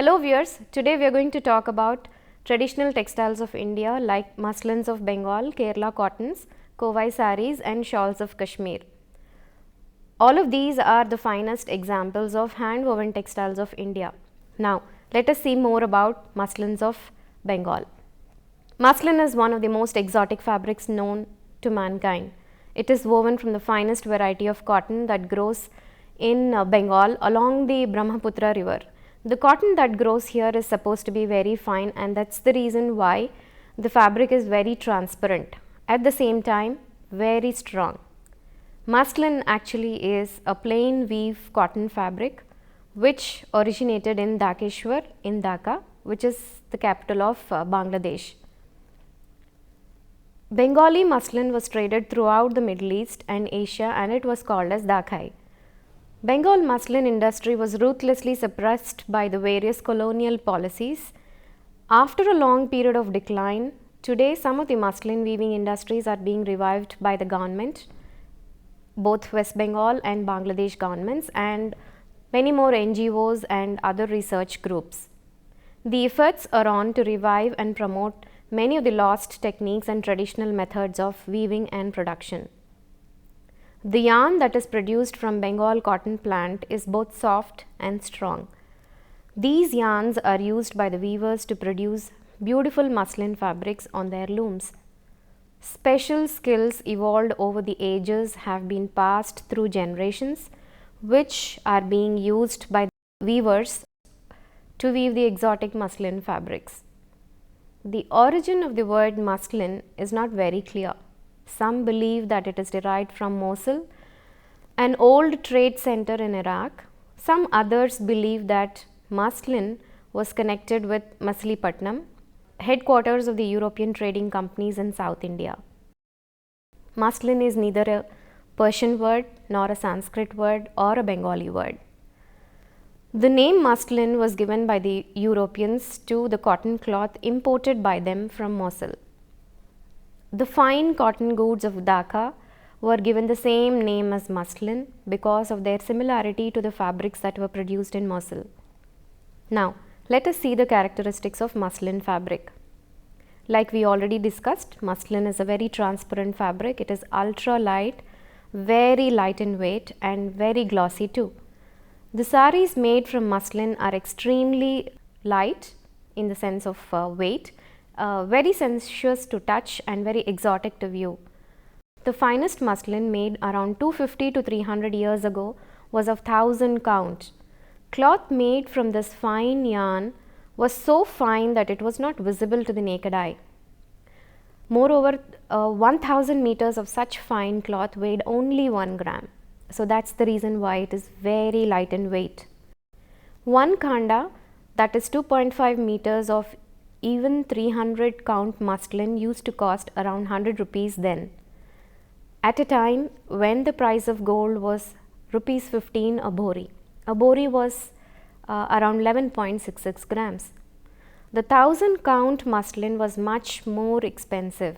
Hello viewers, today we are going to talk about traditional textiles of India like Muslins of Bengal, Kerala Cottons, Kovai Sarees and Shawls of Kashmir. All of these are the finest examples of hand woven textiles of India. Now let us see more about Muslins of Bengal. Muslin is one of the most exotic fabrics known to mankind. It is woven from the finest variety of cotton that grows in Bengal along the Brahmaputra river. The cotton that grows here is supposed to be very fine, and that's the reason why the fabric is very transparent, at the same time very strong. Muslin actually is a plain weave cotton fabric which originated in Dhakeshwar in Dhaka, which is the capital of Bangladesh. Bengali muslin was traded throughout the Middle East and Asia, and it was called as Dakhai. Bengal muslin industry was ruthlessly suppressed by the various colonial policies. After a long period of decline, today some of the muslin weaving industries are being revived by the government, both West Bengal and Bangladesh governments, and many more NGOs and other research groups. The efforts are on to revive and promote many of the lost techniques and traditional methods of weaving and production. The yarn that is produced from Bengal cotton plant is both soft and strong. These yarns are used by the weavers to produce beautiful muslin fabrics on their looms. Special skills evolved over the ages have been passed through generations, which are being used by weavers to weave the exotic muslin fabrics. The origin of the word muslin is not very clear. Some believe that it is derived from Mosul, an old trade center in Iraq. Some others believe that muslin was connected with Machilipatnam, headquarters of the European trading companies in South India. Muslin is neither a Persian word nor a Sanskrit word or a Bengali word. The name muslin was given by the Europeans to the cotton cloth imported by them from Mosul. The fine cotton goods of Dhaka were given the same name as muslin because of their similarity to the fabrics that were produced in Mosul. Now, let us see the characteristics of muslin fabric. Like we already discussed, muslin is a very transparent fabric. It is ultra light, very light in weight and very glossy too. The sarees made from muslin are extremely light in the sense of weight, very sensuous to touch and very exotic to view. The finest muslin made around 250 to 300 years ago was of 1000 count. Cloth made from this fine yarn was so fine that it was not visible to the naked eye. Moreover, 1000 meters of such fine cloth weighed only 1 gram. So that's the reason why it is very light in weight. 1 khanda, that is 2.5 meters of even 300 count muslin, used to cost around 100 rupees then, at a time when the price of gold was rupees 15 a bori. A bori was around 11.66 grams. The 1000 count muslin was much more expensive.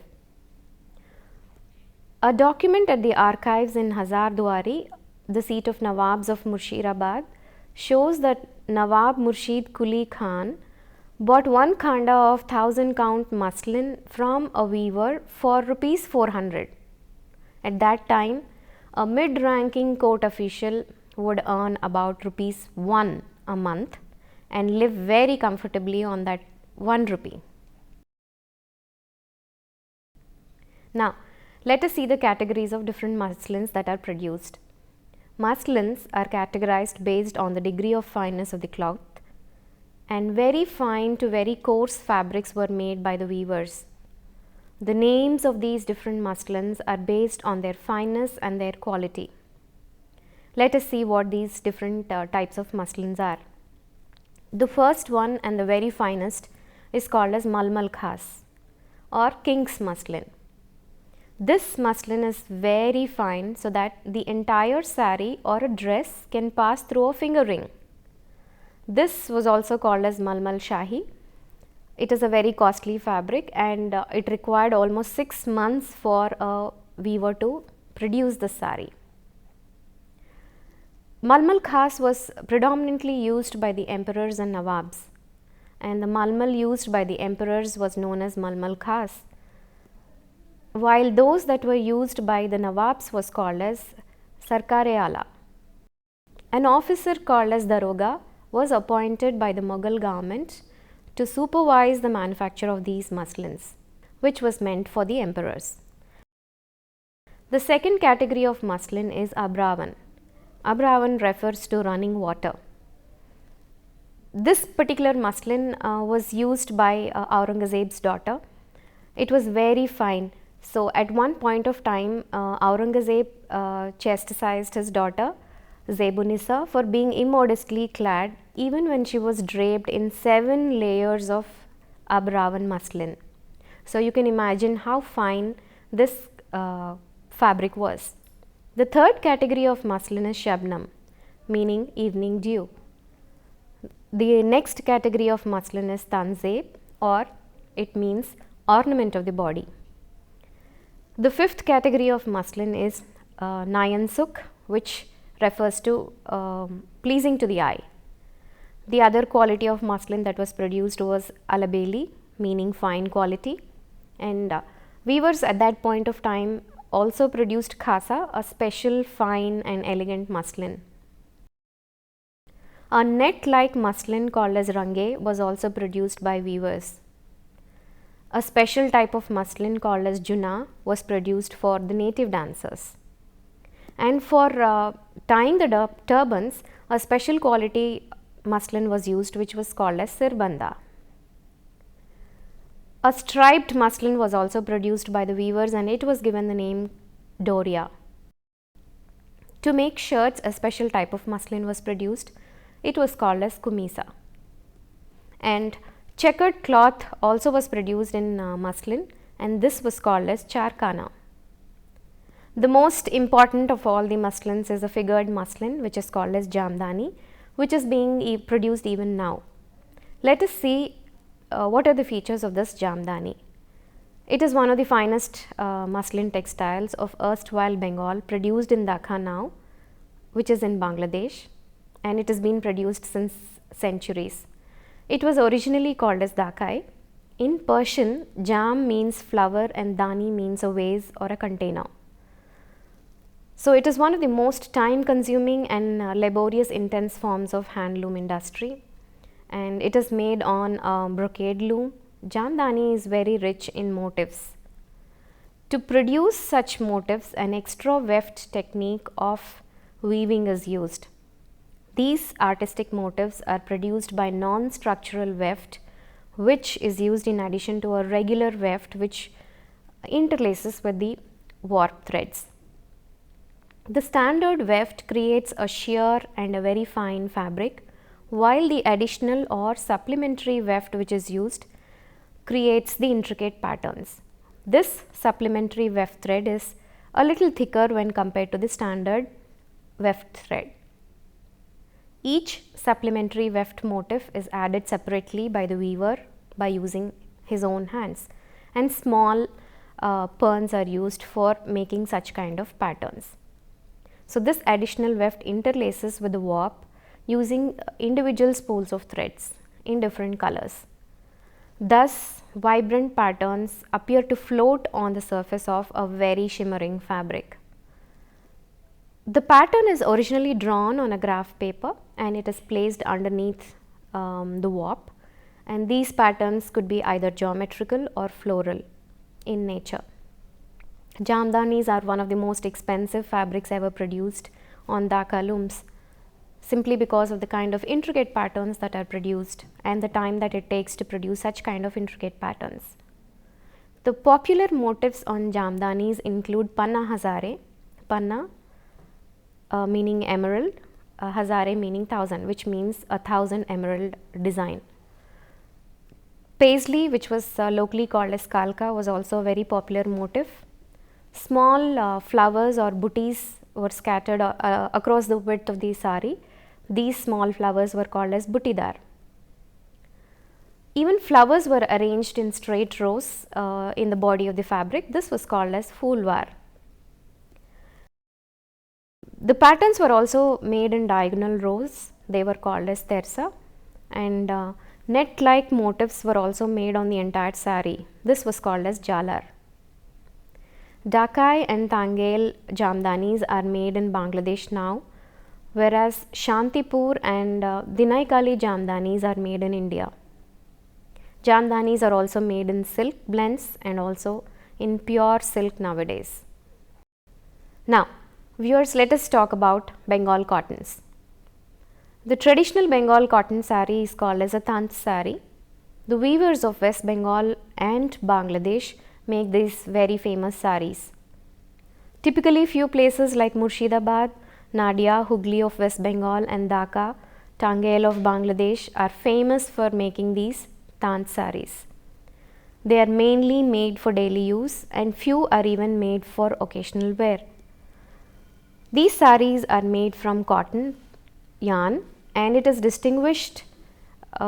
A document at the archives in Hazarduari, the seat of Nawabs of Murshidabad, shows that Nawab Murshid Quli Khan bought 1 khanda of 1000 count muslin from a weaver for rupees 400. At that time, a mid-ranking court official would earn about rupees 1 a month and live very comfortably on that 1 rupee. Now, let us see the categories of different muslins that are produced. Muslins are categorized based on the degree of fineness of the cloth, and very fine to very coarse fabrics were made by the weavers. The names of these different muslins are based on their fineness and their quality. Let us see what these different types of muslins are. The first one and the very finest is called as Malmal Khas or King's muslin. This muslin is very fine so that the entire saree or a dress can pass through a finger ring. This was also called as Malmal Shahi. It is a very costly fabric, and it required almost 6 months for a weaver to produce the saree. Malmal Khas was predominantly used by the emperors and Nawabs. and the malmal used by the emperors was known as malmal khas, while those that were used by the nawabs was called as sarkare-ala. An officer called as daroga was appointed by the Mughal government to supervise the manufacture of these muslins, which was meant for the emperors. The second category of muslin is abravan. Abravan refers to running water. This particular muslin was used by Aurangzeb's daughter. It was very fine. So, at one point of time, Aurangzeb chastised his daughter Zebunisa for being immodestly clad even when she was draped in 7 layers of abravan muslin. So, you can imagine how fine this fabric was. The third category of muslin is shabnam, meaning evening dew. The next category of muslin is tanzeb, or it means ornament of the body. The fifth category of muslin is nayansuk, which refers to pleasing to the eye. The other quality of muslin that was produced was alabeli, meaning fine quality, and weavers at that point of time also produced khasa, a special fine and elegant muslin. A net-like muslin called as range was also produced by weavers. A special type of muslin called as juna was produced for the native dancers. And for tying the turbans, a special quality muslin was used, which was called as sirbanda. A striped muslin was also produced by the weavers, and it was given the name doria. To make shirts, a special type of muslin was produced. It was called as kumisa. And checkered cloth also was produced in muslin, and this was called as charkana. The most important of all the muslins is a figured muslin, which is called as jamdani, which is being produced even now. Let us see what are the features of this jamdani. It is one of the finest muslin textiles of erstwhile Bengal, produced in Dhaka now, which is in Bangladesh, and it has been produced since centuries. It was originally called as Dhakai. In Persian, jam means flower and dani means a vase or a container. So, it is one of the most time consuming and laborious intense forms of handloom industry, and it is made on brocade loom. Jamdani is very rich in motifs. To produce such motifs, an extra weft technique of weaving is used. These artistic motifs are produced by non-structural weft, which is used in addition to a regular weft which interlaces with the warp threads. The standard weft creates a sheer and a very fine fabric, while the additional or supplementary weft which is used creates the intricate patterns. This supplementary weft thread is a little thicker when compared to the standard weft thread. Each supplementary weft motif is added separately by the weaver by using his own hands, and small perns are used for making such kind of patterns. So, this additional weft interlaces with the warp using individual spools of threads in different colors. Thus, vibrant patterns appear to float on the surface of a very shimmering fabric. The pattern is originally drawn on a graph paper and it is placed underneath the warp, and these patterns could be either geometrical or floral in nature. Jamdanis are one of the most expensive fabrics ever produced on Dhaka looms, simply because of the kind of intricate patterns that are produced and the time that it takes to produce such kind of intricate patterns. The popular motifs on Jamdanis include panna hazare, panna meaning emerald, hazare meaning 1000, which means 1000 emerald design. Paisley, which was locally called as kalka, was also a very popular motif. Small flowers or booties were scattered across the width of the sari. These small flowers were called as butidar. Even flowers were arranged in straight rows in the body of the fabric. This was called as fulwar. The patterns were also made in diagonal rows. They were called as tersa, and Net-like motifs were also made on the entire sari. This was called as jalar. Dhakai and Tangel Jamdanis are made in Bangladesh now, whereas Shantipur and Dinaikali Jamdanis are made in India. Jamdanis are also made in silk blends and also in pure silk nowadays. Now, viewers, let us talk about Bengal cottons. The traditional Bengal cotton sari is called as a tant sari. The weavers of West Bengal and Bangladesh make these very famous saris. Typically, few places like Murshidabad, Nadia, Hooghly of West Bengal and Dhaka, Tangel of Bangladesh are famous for making these tant saris. They are mainly made for daily use and few are even made for occasional wear. These saris are made from cotton yarn and it is distinguished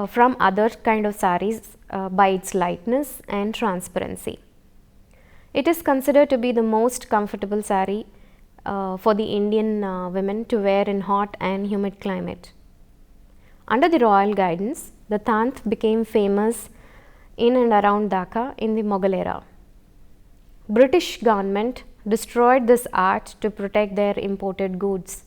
from other kind of saris by its lightness and transparency. It is considered to be the most comfortable sari for the Indian women to wear in hot and humid climate. Under the royal guidance, the tant became famous in and around Dhaka in the Mughal era. British government destroyed this art to protect their imported goods.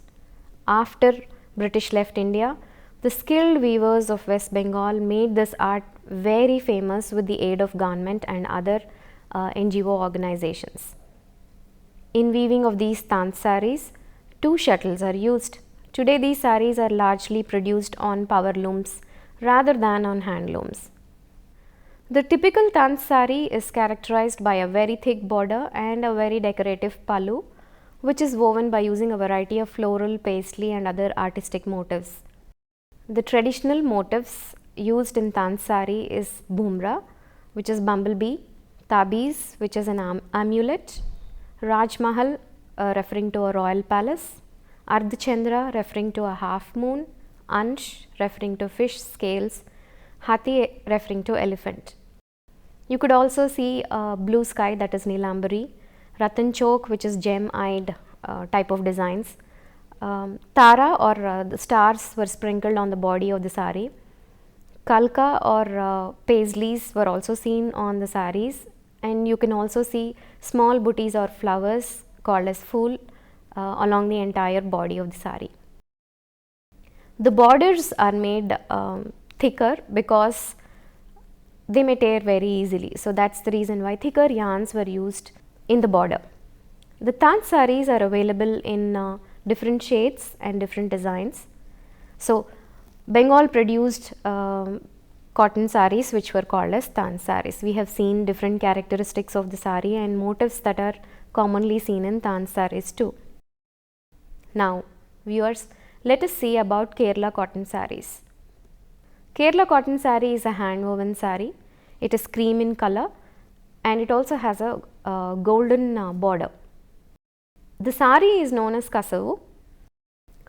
After British left India, the skilled weavers of West Bengal made this art very famous with the aid of government and other NGO organizations. In weaving of these tant saris, 2 shuttles are used. Today these saris are largely produced on power looms rather than on handlooms. The typical tant sari is characterized by a very thick border and a very decorative pallu, which is woven by using a variety of floral, paisley and other artistic motifs. The traditional motifs used in tant sari is bhumra, which is bumblebee, tabiz, which is an amulet, Raj Mahal referring to a royal palace, Ardhchandra referring to a half moon, Ansh referring to fish scales, Hathi referring to elephant. You could also see blue sky, that is Neelambari, Ratan Chok, which is gem-eyed type of designs. Tara or the stars were sprinkled on the body of the sari. Kalka or paisleys were also seen on the saris, and you can also see small booties or flowers called as phool along the entire body of the sari. The borders are made thicker because they may tear very easily. So that's the reason why thicker yarns were used in the border. The tant saris are available in different shades and different designs. So Bengal produced cotton saris which were called as tant saris. We have seen different characteristics of the sari and motifs that are commonly seen in tant saris too. Now viewers, let us see about Kerala cotton saris. Kerala cotton sari is a hand woven sari. It is cream in color and it also has a golden border. The sari is known as kasavu.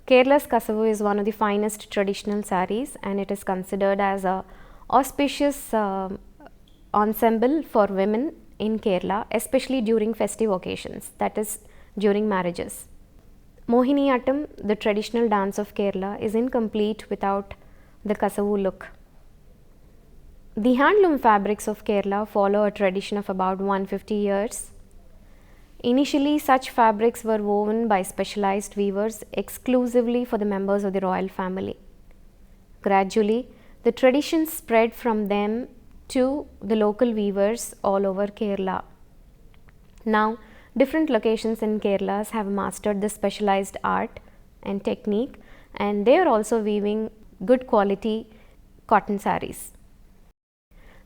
Kerala's kasavu is one of the finest traditional saris and it is considered as a auspicious ensemble for women in Kerala, especially during festive occasions, that is during marriages. Mohiniyattam, the traditional dance of Kerala, is incomplete without the kasavu look. The handloom fabrics of Kerala follow a tradition of about 150 years. Initially, such fabrics were woven by specialized weavers exclusively for the members of the royal family. Gradually, the tradition spread from them to the local weavers all over Kerala. Now, different locations in Kerala have mastered this specialized art and technique, and they are also weaving good quality cotton saris.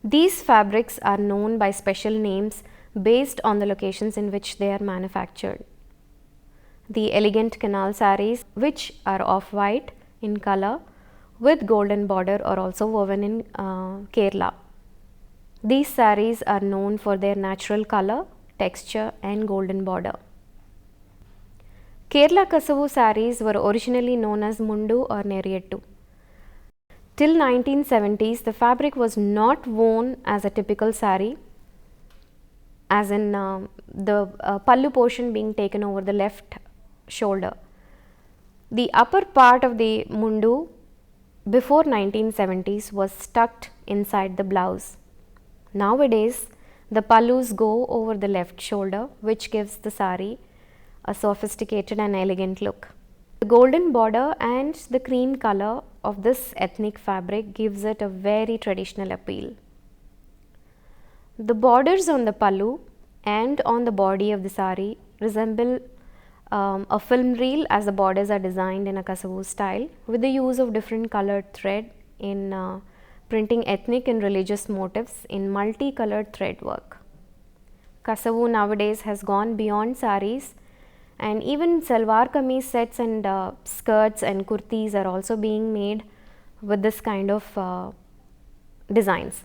These fabrics are known by special names based on the locations in which they are manufactured. The elegant canal saris, which are off-white in color with golden border, are also woven in Kerala. These saris are known for their natural color, texture and golden border. Kerala kasavu saris were originally known as mundu or neriyattu. Till 1970s, the fabric was not worn as a typical sari, as in the pallu portion being taken over the left shoulder. The upper part of the mundu before 1970s was tucked inside the blouse. Nowadays, the pallus go over the left shoulder, which gives the sari a sophisticated and elegant look. The golden border and the cream color of this ethnic fabric gives it a very traditional appeal. The borders on the pallu and on the body of the sari resemble a film reel, as the borders are designed in a kasavu style with the use of different colored thread in printing ethnic and religious motifs in multicolored thread work. Kasavu nowadays has gone beyond saris, and even salwar kameez sets and skirts and kurtis are also being made with this kind of designs.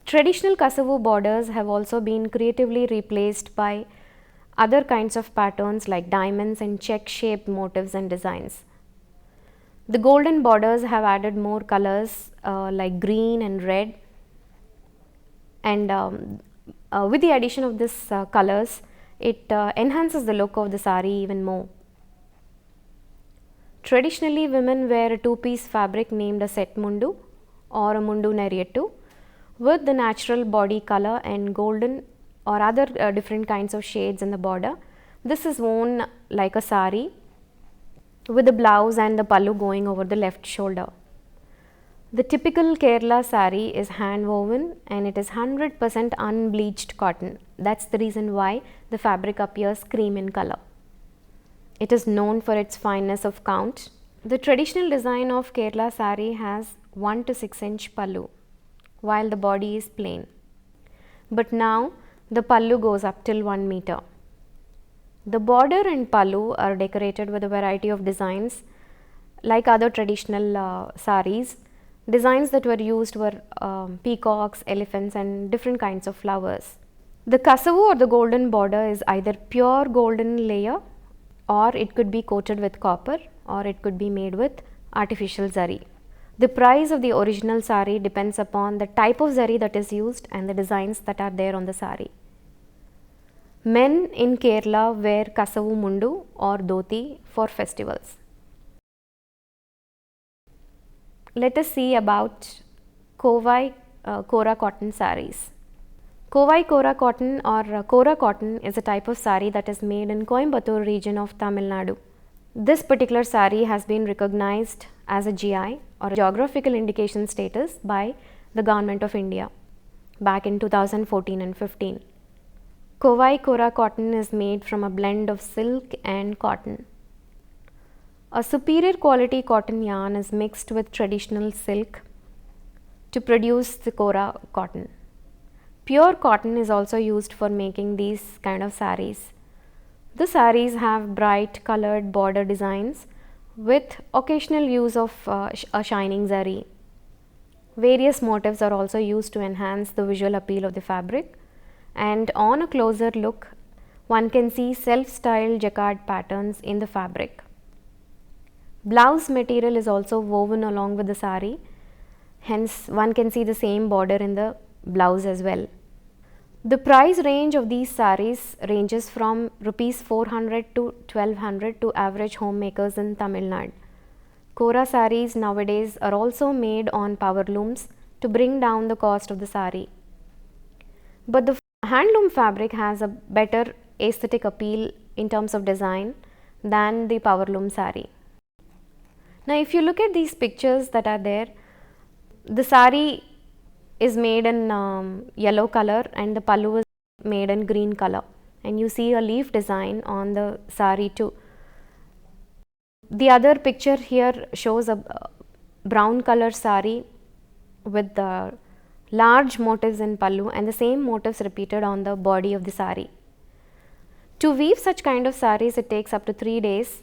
Traditional kasavu borders have also been creatively replaced by other kinds of patterns like diamonds and check shaped motifs and designs. The golden borders have added more colors like green and red, and with the addition of this colors, it enhances the look of the sari even more. Traditionally, women wear a two-piece fabric named a set mundu or a mundu neriyattu with the natural body color and golden or other different kinds of shades in the border. This is worn like a sari with the blouse and the pallu going over the left shoulder. The typical Kerala sari is hand woven and it is 100% unbleached cotton. That's the reason why the fabric appears cream in color. It is known for its fineness of count. The traditional design of Kerala sari has 1 to 6 inch pallu, while the body is plain. But now the pallu goes up till 1 meter. The border and pallu are decorated with a variety of designs like other traditional saris. Designs that were used were peacocks, elephants and different kinds of flowers. The kasavu or the golden border is either pure golden layer, or it could be coated with copper, or it could be made with artificial zari. The price of the original sari depends upon the type of zari that is used and the designs that are there on the sari. Men in Kerala wear kasavu mundu or dhoti for festivals. Let us see about Kovai Cora cotton saris. Kovai Cora cotton or Korra cotton is a type of sari that is made in Coimbatore region of Tamil Nadu. This particular sari has been recognized as a GI or a geographical indication status by the Government of India back in 2014 and 15. Kovai Cora cotton is made from a blend of silk and cotton. A superior quality cotton yarn is mixed with traditional silk to produce the Korra cotton. Pure cotton is also used for making these kind of saris. The saris have bright colored border designs with occasional use of a shining zari. Various motifs are also used to enhance the visual appeal of the fabric, and on a closer look one can see self-styled jacquard patterns in the fabric. Blouse material is also woven along with the sari, hence one can see the same border in the blouse as well. The price range of these saris ranges from rupees 400 to 1200 to average homemakers in Tamil Nadu. Korra saris nowadays are also made on power looms to bring down the cost of the sari. But the handloom fabric has a better aesthetic appeal in terms of design than the power loom sari. Now if you look at these pictures that are there, the sari is made in yellow color and the pallu is made in green color, and you see a leaf design on the sari too. The other picture here shows a brown color sari with the large motifs in pallu and the same motifs repeated on the body of the sari. To weave such kind of saris, it takes up to 3 days.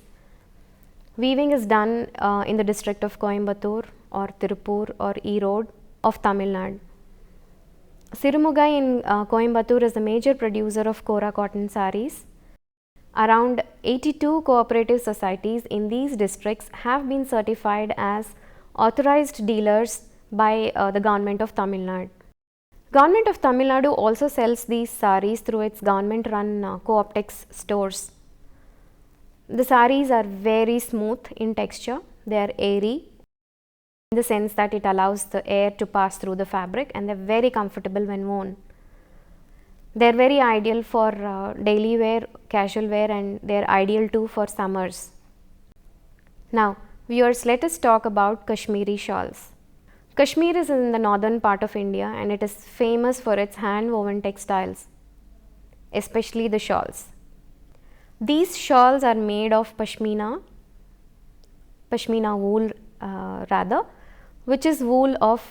Weaving is done in the district of Coimbatore or Tirupur or Erode of Tamil Nadu. Sirumugai in Coimbatore is the major producer of Korra cotton saris. Around 82 cooperative societies in these districts have been certified as authorized dealers by the government of Tamil Nadu. Government of Tamil Nadu also sells these saris through its government run co-optex stores. The saris are very smooth in texture, they are airy in the sense that it allows the air to pass through the fabric, and they're very comfortable when worn. They're very ideal for daily wear, casual wear, and they're ideal too for summers. Now, viewers, let us talk about Kashmiri shawls. Kashmir is in the northern part of India and it is famous for its hand woven textiles, especially the shawls. These shawls are made of pashmina wool which is wool of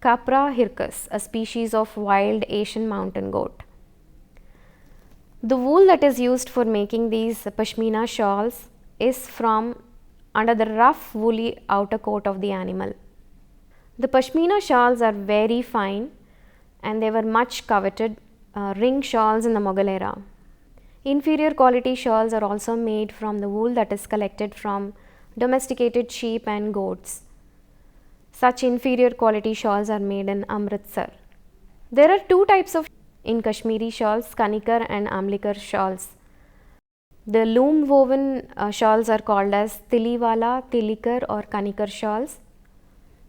Capra hircus, a species of wild Asian mountain goat. The wool that is used for making these pashmina shawls is from under the rough woolly outer coat of the animal. The pashmina shawls are very fine and they were much coveted ring shawls in the Mughal era. Inferior quality shawls are also made from the wool that is collected from domesticated sheep and goats. Such inferior quality shawls are made in Amritsar. There are two types of in Kashmiri shawls, Kanikar and Amlikar shawls. The loom woven shawls are called as Tiliwala, Tilikar or Kanikar shawls.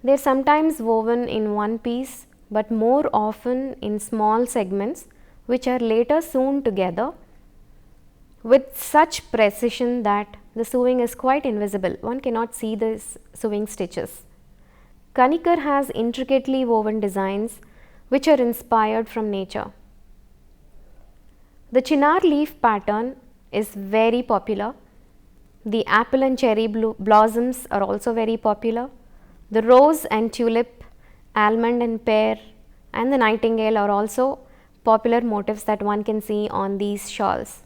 They are sometimes woven in one piece but more often in small segments which are later sewn together with such precision that the sewing is quite invisible. One cannot see the sewing stitches. Kanikar has intricately woven designs which are inspired from nature. The chinar leaf pattern is very popular. The apple and cherry blossoms are also very popular. The rose and tulip, almond and pear and the nightingale are also popular motifs that one can see on these shawls.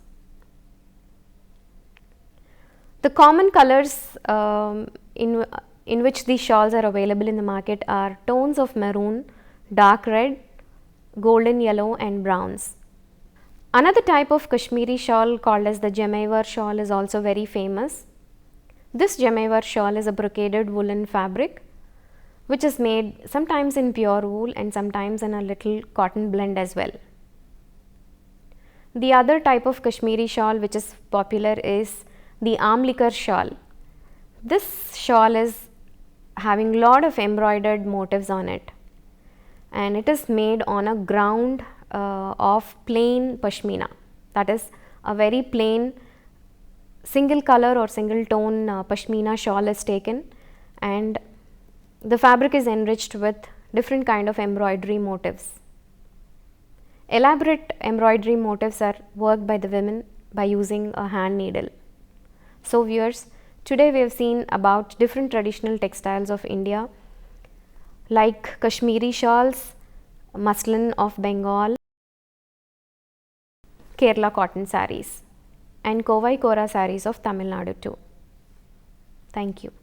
The common colors in which these shawls are available in the market are tones of maroon, dark red, golden yellow and browns. Another type of Kashmiri shawl called as the Jamaivar shawl is also very famous. This Jamaivar shawl is a brocaded woolen fabric which is made sometimes in pure wool and sometimes in a little cotton blend as well. The other type of Kashmiri shawl which is popular is the Amlikar shawl. This shawl is having lot of embroidered motifs on it and it is made on a ground of plain pashmina, that is a very plain single color or single tone pashmina shawl is taken and the fabric is enriched with different kind of embroidery motifs. Elaborate embroidery motifs are worked by the women by using a hand needle. So viewers, today we have seen about different traditional textiles of India like Kashmiri shawls, Muslin of Bengal, Kerala cotton sarees and Kovai Cora sarees of Tamil Nadu too. Thank you.